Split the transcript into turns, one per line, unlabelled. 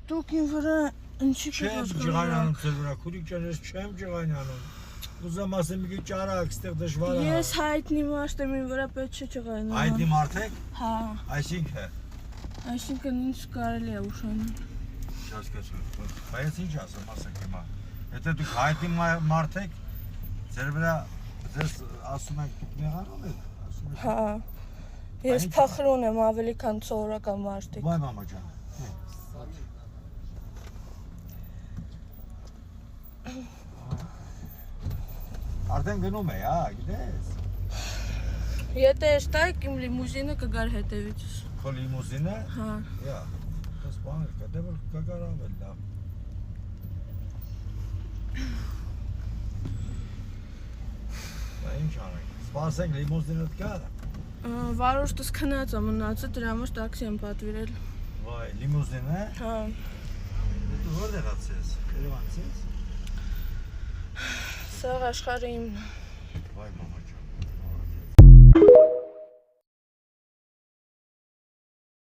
Դուք ինձ վրա ինչի
Չեմ ջղանանում ձեր վրա, քուրիկ ջան, ես չեմ ջղանանում։ Ուզում ասեմ մի քիչ ճարակ, այստեղ դժվար է։
Ես հայտնի մարդ եմ, ինձ վրա պետք չէ ջղայնալ։
Հայտնի մարդ եք։
Հա։
Այսինքն
Ինչ կարելի է ուշանալ։
Բայց ինչ ասեմ, ասեք հիմա։ Եթե դուք հայտնի մարդ եք, ձեր վրա ձեզ ասում եք դուք նեղանում եք, ասում եք։
Հա։ Ես փախրուն եմ ավելի քան սովորական մարդիկ։
Վայ մամա ջան։ Արդեն գնում է, հա, գիտես։
Եթե ես տայք իմ լիմուզինը կգար հետևիցս։
Քո լիմուզինը։
Հա։
Յա, դες բաներ կա, դե որ կգարավել լավ։ Բա ինչ անենք։ Սպասենք լիմուզինը կա։
Վարորդս քնած է մնացել, դրա համար տաքսի եմ պատվիրել։
Վայ, լիմուզին է։
Հա։
Դու որտեղից ես։ Երևանից ես։
Սա աշխարհը իմն է։
Վայ մամա